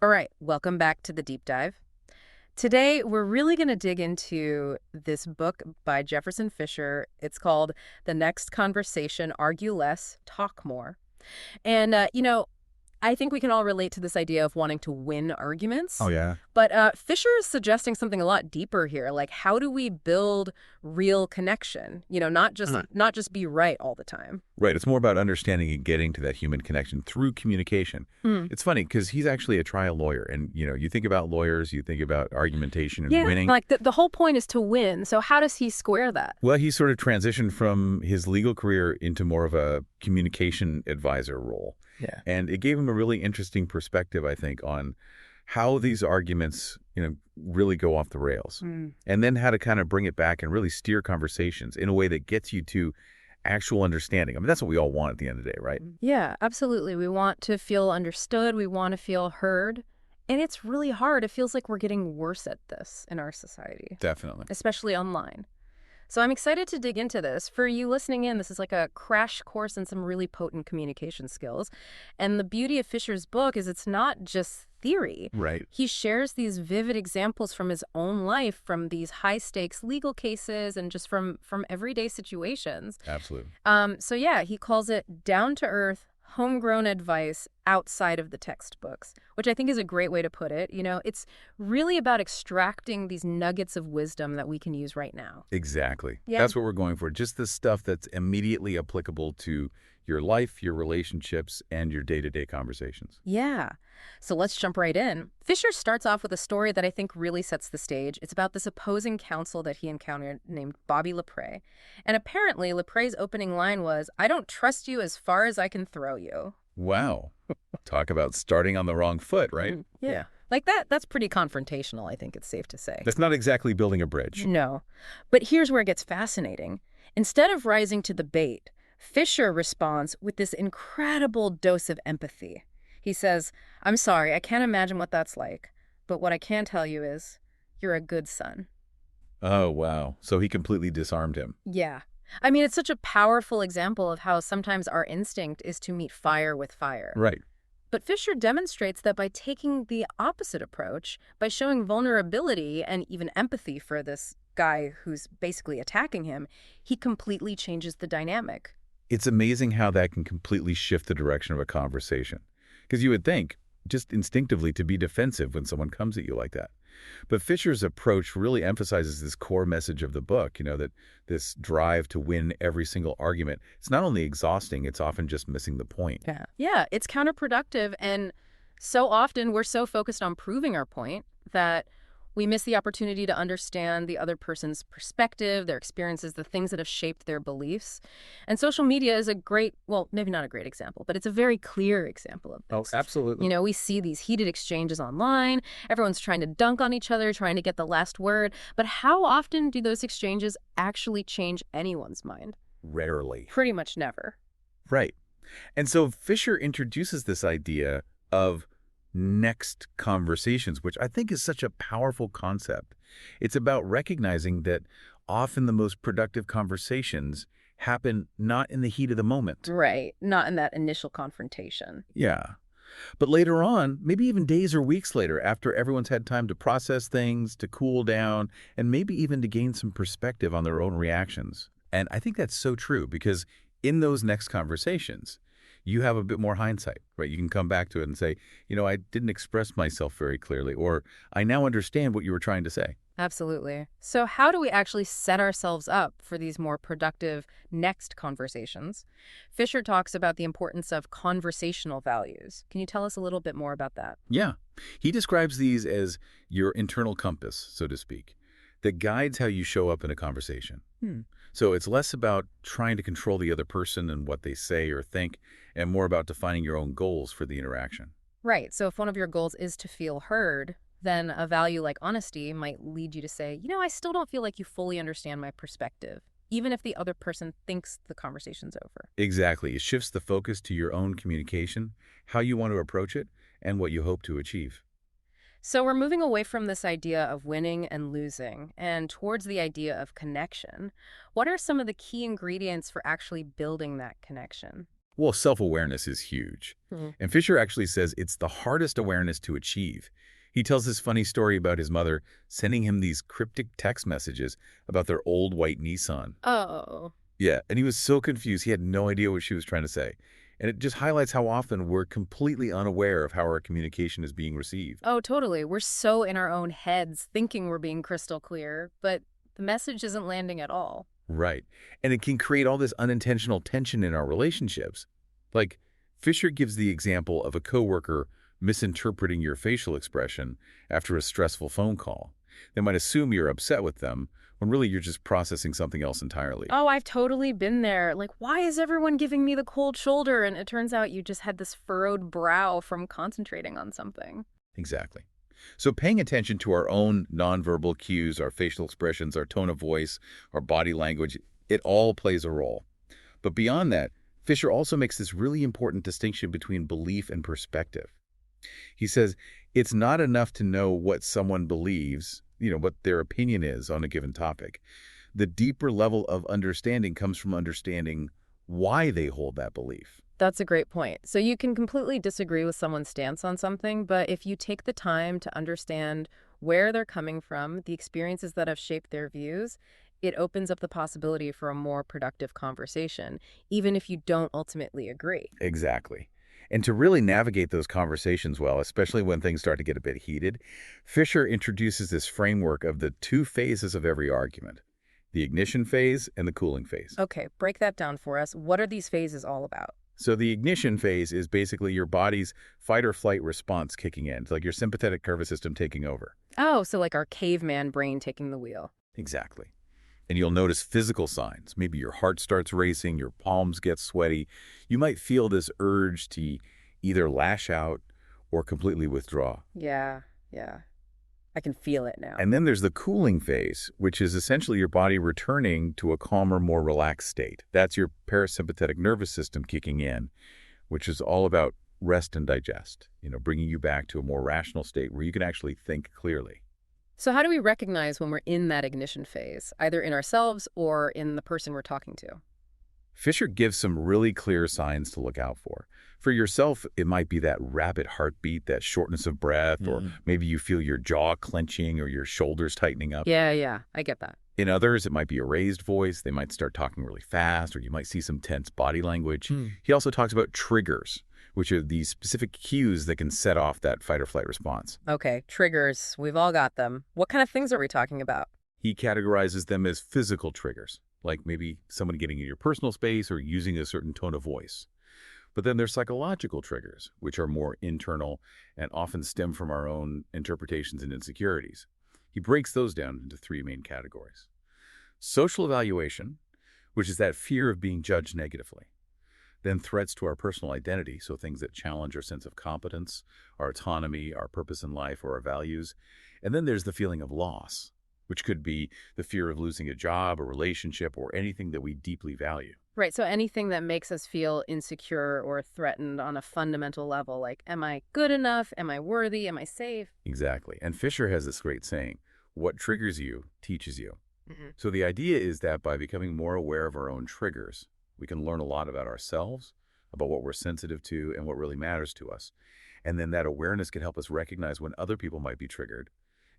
All right, welcome back to the deep dive. Today, we're really going to dig into this book by Jefferson Fisher. It's called The Next Conversation, Argue Less, Talk More. And I think we can all relate to this idea of wanting to win Oh, arguments. yeah. But Fisher is suggesting something a lot deeper here. Like, how do we build real connection? Not just Uh-huh. not just be right all the time. Right. It's more about understanding and getting to that human connection through communication. Hmm. It's funny because he's actually a trial lawyer. And, you think about lawyers, you think about argumentation and Yeah, winning. like the whole point is to win. So how does he square that? Well, he sort of transitioned from his legal career into more of a communication advisor role. Yeah. And it gave him a really interesting perspective, I think, on how these arguments, really go off the rails. And then how to kind of bring it back and really steer conversations in a way that gets you to actual understanding. I mean, that's what we all want at the end of the day, right? Yeah, absolutely. We want to feel understood. We want to feel heard. And it's really hard. It feels like we're getting worse at this in our society, Definitely. especially online. So I'm excited to dig into this. For you listening in, this is like a crash course in some really potent communication skills. And the beauty of Fisher's book is it's not just theory. Right. He shares these vivid examples from his own life, from these high-stakes legal cases and just from everyday situations. Absolutely. So yeah, he calls it down-to-earth, homegrown advice outside of the textbooks, which I think is a great way to put it. It's really about extracting these nuggets of wisdom that we can use right now. Exactly. Yeah. That's what we're going for. Just the stuff that's immediately applicable to your life, your relationships, and your day-to-day conversations. Yeah. So let's jump right in. Fisher starts off with a story that I think really sets the stage. It's about this opposing counsel that he encountered named Bobby Lepre. And apparently, Lepre's opening line was, "I don't trust you as far as I can throw you." Wow. Talk about starting on the wrong foot, right? Yeah. Like that's pretty confrontational, I think it's safe to say. That's not exactly building a bridge. No. But here's where it gets fascinating. Instead of rising to the bait, Fisher responds with this incredible dose of empathy. He says, "I'm sorry, I can't imagine what that's like. But what I can tell you is, you're a good son." Oh, wow. So he completely disarmed him. Yeah. I mean, it's such a powerful example of how sometimes our instinct is to meet fire with fire. Right. But Fisher demonstrates that by taking the opposite approach, by showing vulnerability and even empathy for this guy who's basically attacking him, he completely changes the dynamic. It's amazing how that can completely shift the direction of a conversation. Because you would think, just instinctively, to be defensive when someone comes at you like that. But Fisher's approach really emphasizes this core message of the book, that this drive to win every single argument. It's not only exhausting, it's often just missing the point. Yeah. Yeah, it's counterproductive. And so often we're so focused on proving our point that we miss the opportunity to understand the other person's perspective, their experiences, the things that have shaped their beliefs. And social media is a great, well, maybe not a great example, but it's a very clear example of this. Absolutely. We see these heated exchanges online. Everyone's trying to dunk on each other, trying to get the last word. But how often do those exchanges actually change anyone's mind? Rarely. Pretty much never. Right. And so Fisher introduces this idea of next conversations, which I think is such a powerful concept. It's about recognizing that often the most productive conversations happen not in the heat of the moment. Right. Not in that initial confrontation. Yeah. But later on, maybe even days or weeks later, after everyone's had time to process things, to cool down, and maybe even to gain some perspective on their own reactions. And I think that's so true because in those next conversations, you have a bit more hindsight, right? You can come back to it and say, I didn't express myself very clearly, or I now understand what you were trying to say. Absolutely. So how do we actually set ourselves up for these more productive next conversations? Fisher talks about the importance of conversational values. Can you tell us a little bit more about that? Yeah. He describes these as your internal compass, so to speak, that guides how you show up in a conversation. So it's less about trying to control the other person and what they say or think, and more about defining your own goals for the interaction. Right. So if one of your goals is to feel heard, then a value like honesty might lead you to say, I still don't feel like you fully understand my perspective, even if the other person thinks the conversation's over. Exactly. It shifts the focus to your own communication, how you want to approach it, and what you hope to achieve. So we're moving away from this idea of winning and losing and towards the idea of connection. What are some of the key ingredients for actually building that connection? Well, self-awareness is huge. Hmm. And Fisher actually says it's the hardest awareness to achieve. He tells this funny story about his mother sending him these cryptic text messages about their old white Nissan. Oh. Yeah, and he was so confused, he had no idea what she was trying to say. And it just highlights how often we're completely unaware of how our communication is being received. Oh, totally. We're so in our own heads thinking we're being crystal clear, but the message isn't landing at all. Right. And it can create all this unintentional tension in our relationships. Like, Fisher gives the example of a coworker misinterpreting your facial expression after a stressful phone call. They might assume you're upset with them, when really you're just processing something else entirely. Oh, I've totally been there. Like, why is everyone giving me the cold shoulder? And it turns out you just had this furrowed brow from concentrating on something. Exactly. So paying attention to our own nonverbal cues, our facial expressions, our tone of voice, our body language, it all plays a role. But beyond that, Fisher also makes this really important distinction between belief and perspective. He says it's not enough to know what someone believes, what their opinion is on a given topic. The deeper level of understanding comes from understanding why they hold that belief. That's a great point. So you can completely disagree with someone's stance on something, but if you take the time to understand where they're coming from, the experiences that have shaped their views, it opens up the possibility for a more productive conversation, even if you don't ultimately agree. Exactly. And to really navigate those conversations well, especially when things start to get a bit heated, Fisher introduces this framework of the two phases of every argument, the ignition phase and the cooling phase. Okay, break that down for us. What are these phases all about? So the ignition phase is basically your body's fight or flight response kicking in. It's like your sympathetic nervous system taking over. Oh, so like our caveman brain taking the wheel. Exactly. And you'll notice physical signs. Maybe your heart starts racing, your palms get sweaty. You might feel this urge to either lash out or completely withdraw. Yeah. I can feel it now. And then there's the cooling phase, which is essentially your body returning to a calmer, more relaxed state. That's your parasympathetic nervous system kicking in, which is all about rest and digest, bringing you back to a more rational state where you can actually think clearly. So how do we recognize when we're in that ignition phase, either in ourselves or in the person we're talking to? Fisher gives some really clear signs to look out for. For yourself, it might be that rapid heartbeat, that shortness of breath, or maybe you feel your jaw clenching or your shoulders tightening up. Yeah, I get that. In others, it might be a raised voice. They might start talking really fast, or you might see some tense body language. He also talks about triggers, which are these specific cues that can set off that fight or flight response. Okay, triggers. We've all got them. What kind of things are we talking about? He categorizes them as physical triggers, like maybe someone getting in your personal space or using a certain tone of voice. But then there's psychological triggers, which are more internal and often stem from our own interpretations and insecurities. He breaks those down into three main categories. Social evaluation, which is that fear of being judged negatively. Then threats to our personal identity, so things that challenge our sense of competence, our autonomy, our purpose in life, or our values. And then there's the feeling of loss, which could be the fear of losing a job, a relationship, or anything that we deeply value. Right, so anything that makes us feel insecure or threatened on a fundamental level, like, am I good enough? Am I worthy? Am I safe? Exactly. And Fisher has this great saying, what triggers you teaches you. Mm-hmm. So the idea is that by becoming more aware of our own triggers, we can learn a lot about ourselves, about what we're sensitive to, and what really matters to us. And then that awareness can help us recognize when other people might be triggered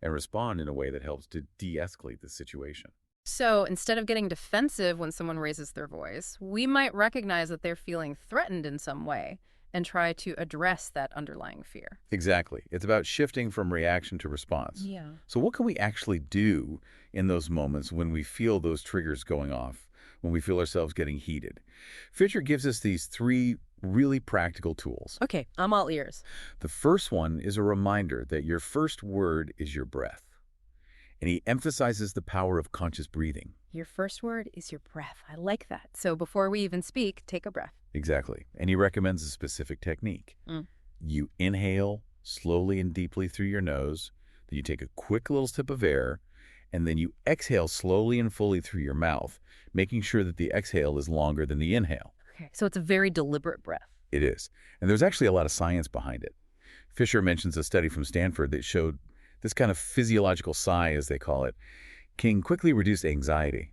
and respond in a way that helps to de-escalate the situation. So instead of getting defensive when someone raises their voice, we might recognize that they're feeling threatened in some way and try to address that underlying fear. Exactly. It's about shifting from reaction to response. Yeah. So what can we actually do in those moments when we feel those triggers going off, when we feel ourselves getting heated? Fisher gives us these three really practical tools. Okay, I'm all ears. The first one is a reminder that your first word is your breath. And he emphasizes the power of conscious breathing. Your first word is your breath. I like that. So before we even speak, take a breath. Exactly. And he recommends a specific technique. You inhale slowly and deeply through your nose, then you take a quick little sip of air, and then you exhale slowly and fully through your mouth, making sure that the exhale is longer than the inhale. Okay, so it's a very deliberate breath. It is. And there's actually a lot of science behind it. Fisher mentions a study from Stanford that showed this kind of physiological sigh, as they call it, can quickly reduce anxiety.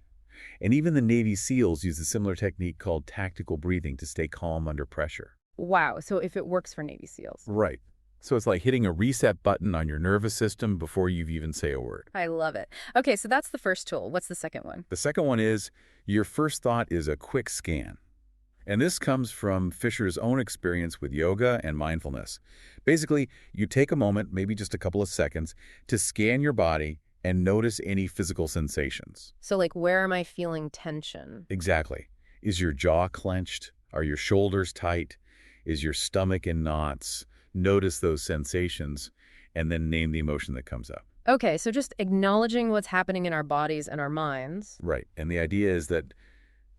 And even the Navy SEALs use a similar technique called tactical breathing to stay calm under pressure. Wow. So if it works for Navy SEALs. Right. So it's like hitting a reset button on your nervous system before you even say a word. I love it. Okay, so that's the first tool. What's the second one? The second one is your first thought is a quick scan. And this comes from Fisher's own experience with yoga and mindfulness. Basically, you take a moment, maybe just a couple of seconds, to scan your body and notice any physical sensations. So like, where am I feeling tension? Exactly. Is your jaw clenched? Are your shoulders tight? Is your stomach in knots? Notice those sensations and then name the emotion that comes up. Okay, so just acknowledging what's happening in our bodies and our minds. Right. And the idea is that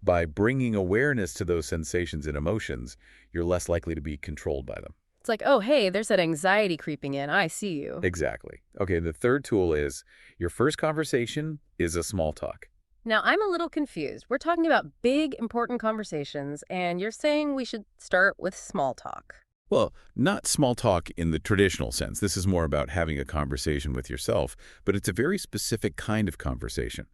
by bringing awareness to those sensations and emotions, you're less likely to be controlled by them. It's like, oh, hey, there's that anxiety creeping in. I see you. Exactly. Okay, the third tool is your first conversation is a small talk. Now, I'm a little confused. We're talking about big, important conversations, and you're saying we should start with small talk. Well, not small talk in the traditional sense. This is more about having a conversation with yourself, but it's a very specific kind of conversation.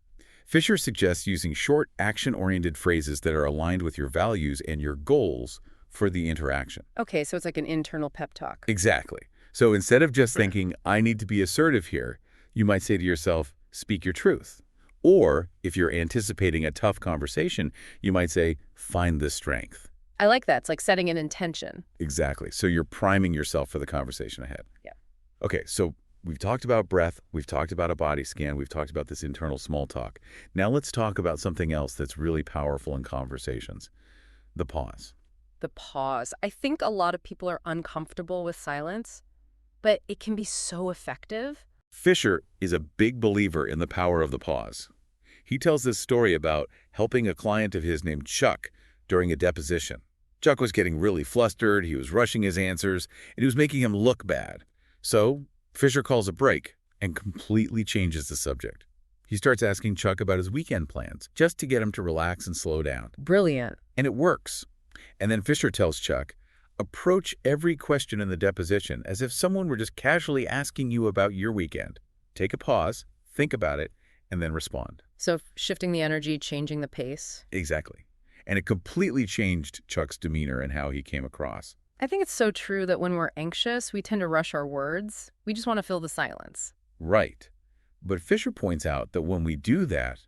Fisher suggests using short, action-oriented phrases that are aligned with your values and your goals for the interaction. Okay, so it's like an internal pep talk. Exactly. So instead of just thinking, I need to be assertive here, you might say to yourself, speak your truth. Or if you're anticipating a tough conversation, you might say, find the strength. I like that. It's like setting an intention. Exactly. So you're priming yourself for the conversation ahead. Yeah. Okay, so we've talked about breath, we've talked about a body scan, we've talked about this internal small talk. Now let's talk about something else that's really powerful in conversations, the pause. The pause. I think a lot of people are uncomfortable with silence, but it can be so effective. Fisher is a big believer in the power of the pause. He tells this story about helping a client of his named Chuck during a deposition. Chuck was getting really flustered, he was rushing his answers, and he was making him look bad. So Fisher calls a break and completely changes the subject. He starts asking Chuck about his weekend plans, just to get him to relax and slow down. Brilliant. And it works. And then Fisher tells Chuck, approach every question in the deposition as if someone were just casually asking you about your weekend. Take a pause, think about it, and then respond. So shifting the energy, changing the pace. Exactly. And it completely changed Chuck's demeanor and how he came across. I think it's so true that when we're anxious, we tend to rush our words. We just want to fill the silence. Right. But Fisher points out that when we do that,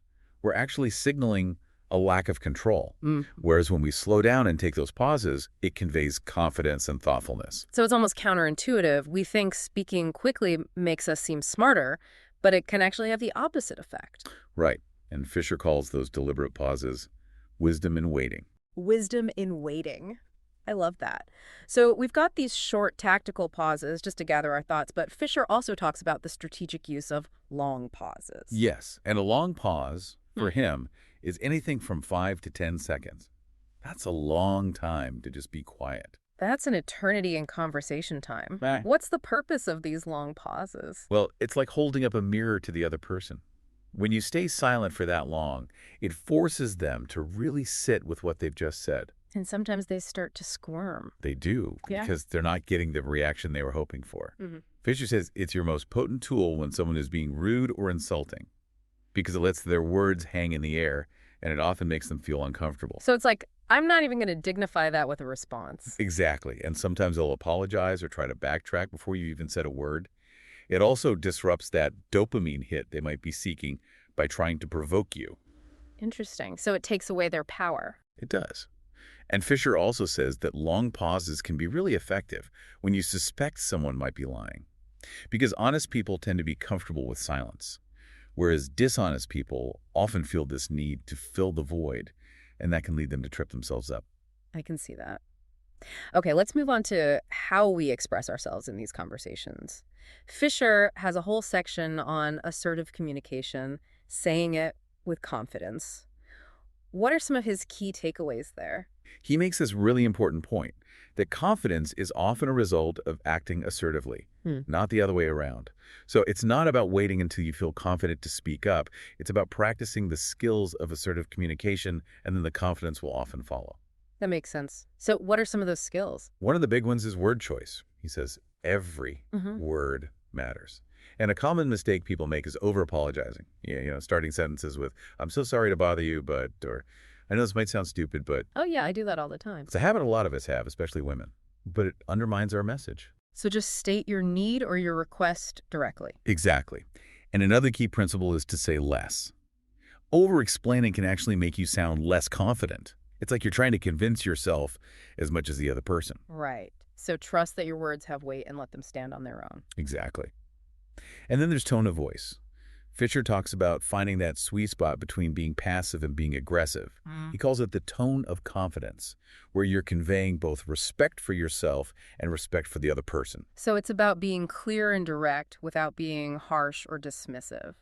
we're actually signaling a lack of control. Whereas when we slow down and take those pauses, it conveys confidence and thoughtfulness. So it's almost counterintuitive. We think speaking quickly makes us seem smarter, but it can actually have the opposite effect. Right. And Fisher calls those deliberate pauses wisdom in waiting. Wisdom in waiting. I love that. So we've got these short tactical pauses just to gather our thoughts, but Fisher also talks about the strategic use of long pauses. Yes, and a long pause, for him, is anything from 5 to 10 seconds. That's a long time to just be quiet. That's an eternity in conversation time. Right. What's the purpose of these long pauses? Well, it's like holding up a mirror to the other person. When you stay silent for that long, it forces them to really sit with what they've just said. And sometimes they start to squirm. They do, Yeah. because they're not getting the reaction they were hoping for. Mm-hmm. Fisher says it's your most potent tool when someone is being rude or insulting, because it lets their words hang in the air, and it often makes them feel uncomfortable. So it's like, I'm not even going to dignify that with a response. Exactly, and sometimes they'll apologize or try to backtrack before you even said a word. It also disrupts that dopamine hit they might be seeking by trying to provoke you. Interesting. So it takes away their power. It does. And Fisher also says that long pauses can be really effective when you suspect someone might be lying, because honest people tend to be comfortable with silence, whereas dishonest people often feel this need to fill the void, and that can lead them to trip themselves up. I can see that. Okay, let's move on to how we express ourselves in these conversations. Fisher has a whole section on assertive communication, saying it with confidence. What are some of his key takeaways there? He makes this really important point, that confidence is often a result of acting assertively, not the other way around. So it's not about waiting until you feel confident to speak up. It's about practicing the skills of assertive communication, and then the confidence will often follow. That makes sense. So what are some of those skills? One of the big ones is word choice. He says every word matters. And a common mistake people make is over-apologizing. Starting sentences with, I'm so sorry to bother you, but, or, I know this might sound stupid, but Oh, yeah, I do that all the time. it's a habit a lot of us have, especially women. But it undermines our message. So just state your need or your request directly. Exactly. And another key principle is to say less. Over-explaining can actually make you sound less confident. It's like you're trying to convince yourself as much as the other person. Right. So trust that your words have weight and let them stand on their own. Exactly. And then there's tone of voice. Fisher talks about finding that sweet spot between being passive and being aggressive. He calls it the tone of confidence, where you're conveying both respect for yourself and respect for the other person. So it's about being clear and direct without being harsh or dismissive.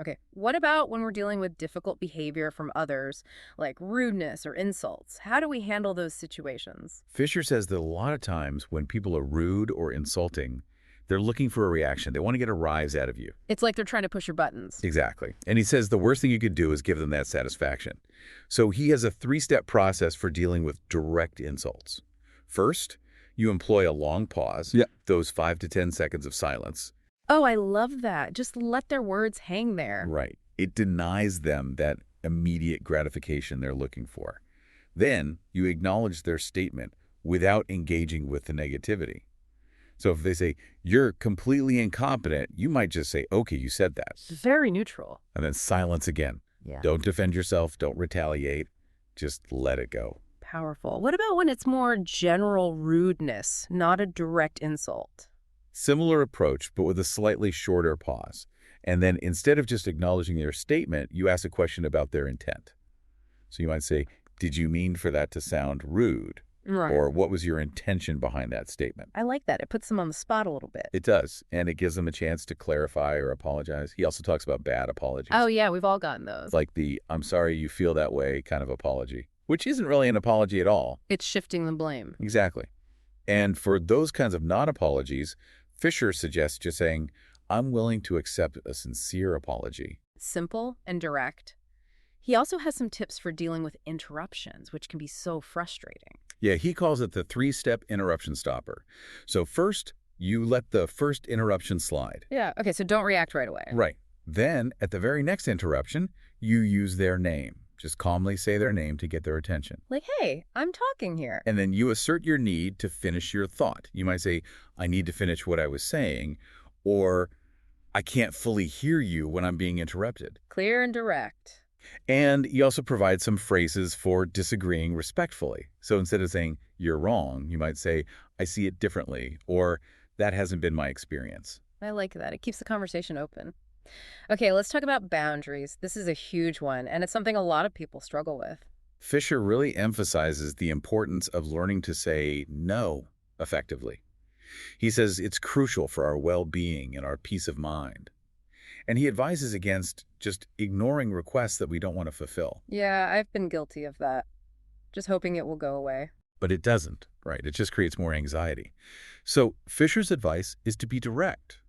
Okay, what about when we're dealing with difficult behavior from others, like rudeness or insults? How do we handle those situations? Fisher says that a lot of times when people are rude or insulting, they're looking for a reaction. They want to get a rise out of you. It's like they're trying to push your buttons. Exactly. And he says the worst thing you could do is give them that satisfaction. So he has a 3-step process for dealing with direct insults. First, you employ a long pause, those 5 to 10 seconds of silence. Oh, I love that. Just let their words hang there. Right. It denies them that immediate gratification they're looking for. Then you acknowledge their statement without engaging with the negativity. So if they say, you're completely incompetent, you might just say, okay, you said that. Very neutral. And then silence again. Yeah. Don't defend yourself. Don't retaliate. Just let it go. Powerful. What about when it's more general rudeness, not a direct insult? Similar approach, but with a slightly shorter pause. And then instead of just acknowledging their statement, you ask a question about their intent. So you might say, did you mean for that to sound rude? Right. Or what was your intention behind that statement? I like that. It puts them on the spot a little bit. It does, and it gives them a chance to clarify or apologize. He also talks about bad apologies. Oh, yeah, we've all gotten those. Like the, I'm sorry you feel that way kind of apology, which isn't really an apology at all. It's shifting the blame. Exactly. And for those kinds of non-apologies, Fisher suggests just saying, I'm willing to accept a sincere apology. Simple and direct. He also has some tips for dealing with interruptions, which can be so frustrating. Yeah, he calls it the 3-step interruption stopper. So first, you let the first interruption slide. Yeah, okay, so don't react right away. Right. Then, at the very next interruption, you use their name. Just calmly say their name to get their attention. Like, hey, I'm talking here. And then you assert your need to finish your thought. You might say, I need to finish what I was saying, or I can't fully hear you when I'm being interrupted. Clear and direct. And he also provides some phrases for disagreeing respectfully. So instead of saying, you're wrong, you might say, I see it differently, or that hasn't been my experience. I like that. It keeps the conversation open. Okay, let's talk about boundaries. This is a huge one, and it's something a lot of people struggle with. Fisher really emphasizes the importance of learning to say no effectively. He says it's crucial for our well-being and our peace of mind. And he advises against just ignoring requests that we don't want to fulfill. Yeah, I've been guilty of that. Just hoping it will go away. But it doesn't, right? It just creates more anxiety. So Fisher's advice is to be direct.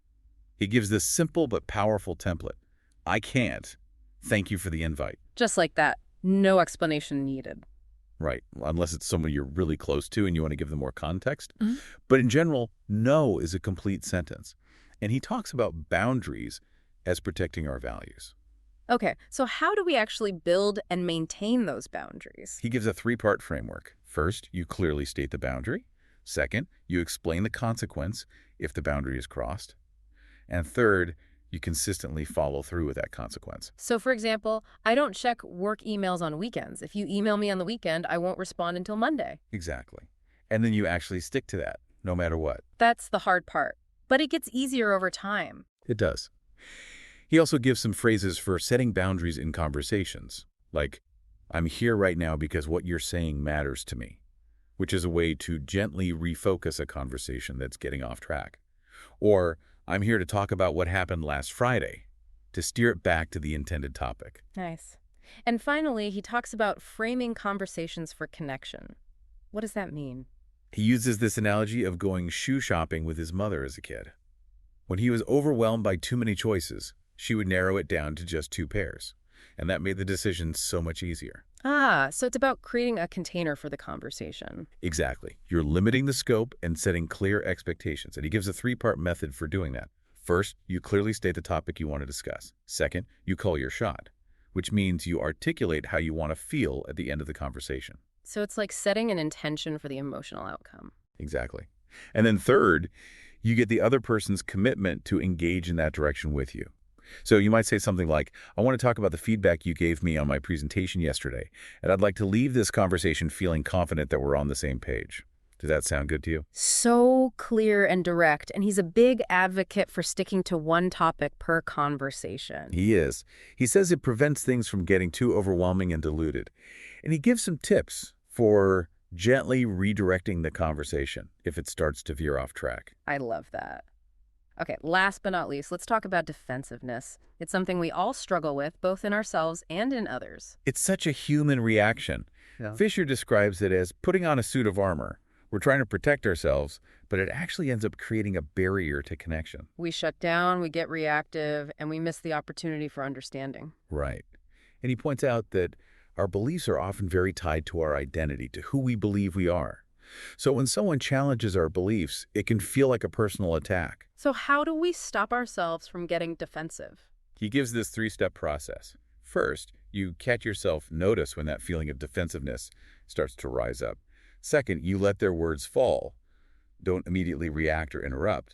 He gives this simple but powerful template. I can't. Thank you for the invite. Just like that. No explanation needed. Right, unless it's someone you're really close to and you want to give them more context. But in general, no is a complete sentence. And he talks about boundaries as protecting our values. Okay, so how do we actually build and maintain those boundaries? He gives a 3-part framework. First, you clearly state the boundary. Second, you explain the consequence if the boundary is crossed. And third, you consistently follow through with that consequence. So, for example, I don't check work emails on weekends. If you email me on the weekend, I won't respond until Monday. Exactly. And then you actually stick to that, no matter what. That's the hard part. But it gets easier over time. It does. He also gives some phrases for setting boundaries in conversations, like, I'm here right now because what you're saying matters to me, which is a way to gently refocus a conversation that's getting off track. Or, I'm here to talk about what happened last Friday, to steer it back to the intended topic. Nice. And finally, he talks about framing conversations for connection. What does that mean? He uses this analogy of going shoe shopping with his mother as a kid. When he was overwhelmed by too many choices, she would narrow it down to just 2 pairs, and that made the decision so much easier. Ah, so it's about creating a container for the conversation. Exactly. You're limiting the scope and setting clear expectations, and he gives a 3-part method for doing that. First, you clearly state the topic you want to discuss. Second, you call your shot, which means you articulate how you want to feel at the end of the conversation. So it's like setting an intention for the emotional outcome. Exactly. And then third, you get the other person's commitment to engage in that direction with you. So you might say something like, I want to talk about the feedback you gave me on my presentation yesterday, and I'd like to leave this conversation feeling confident that we're on the same page. Does that sound good to you? So clear and direct, and he's a big advocate for sticking to one topic per conversation. He is. He says it prevents things from getting too overwhelming and diluted. And he gives some tips for gently redirecting the conversation if it starts to veer off track. I love that. Okay, last but not least, let's talk about defensiveness. It's something we all struggle with, both in ourselves and in others. It's such a human reaction. Yeah. Fisher describes it as putting on a suit of armor. We're trying to protect ourselves, but it actually ends up creating a barrier to connection. We shut down, we get reactive, and we miss the opportunity for understanding. Right. And he points out that our beliefs are often very tied to our identity, to who we believe we are. So when someone challenges our beliefs, it can feel like a personal attack. So how do we stop ourselves from getting defensive? He gives this three-step process. First, you catch yourself notice when that feeling of defensiveness starts to rise up. Second, you let their words fall. Don't immediately react or interrupt.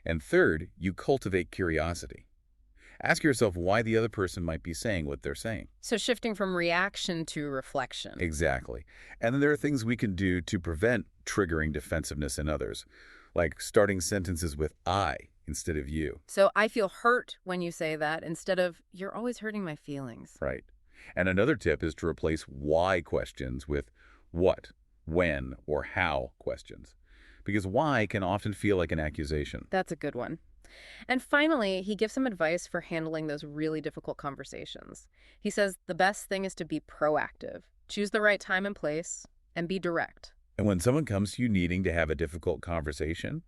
And third, you cultivate curiosity. Ask yourself why the other person might be saying what they're saying. So shifting from reaction to reflection. Exactly. And then there are things we can do to prevent triggering defensiveness in others, like starting sentences with I instead of you. So I feel hurt when you say that instead of, you're always hurting my feelings. Right. And another tip is to replace why questions with what, when, or how questions, because why can often feel like an accusation. That's a good one. And finally, he gives some advice for handling those really difficult conversations. He says the best thing is to be proactive, choose the right time and place, and be direct. And when someone comes to you needing to have a difficult conversation,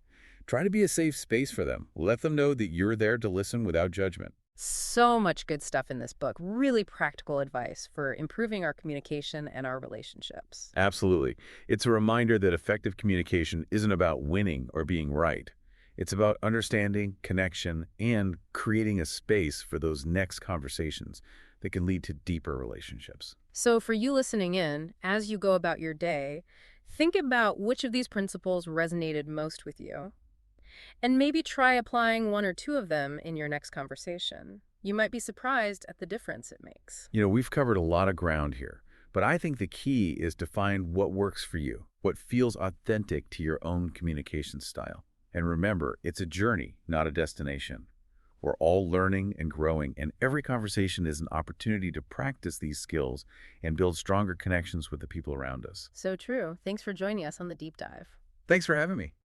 try to be a safe space for them. Let them know that you're there to listen without judgment. So much good stuff in this book, really practical advice for improving our communication and our relationships. Absolutely. It's a reminder that effective communication isn't about winning or being right. It's about understanding, connection, and creating a space for those next conversations that can lead to deeper relationships. So for you listening in, as you go about your day, think about which of these principles resonated most with you. And maybe try applying one or two of them in your next conversation. You might be surprised at the difference it makes. You know, we've covered a lot of ground here, but I think the key is to find what works for you, what feels authentic to your own communication style. And remember, it's a journey, not a destination. We're all learning and growing, and every conversation is an opportunity to practice these skills and build stronger connections with the people around us. So true. Thanks for joining us on the deep dive. Thanks for having me.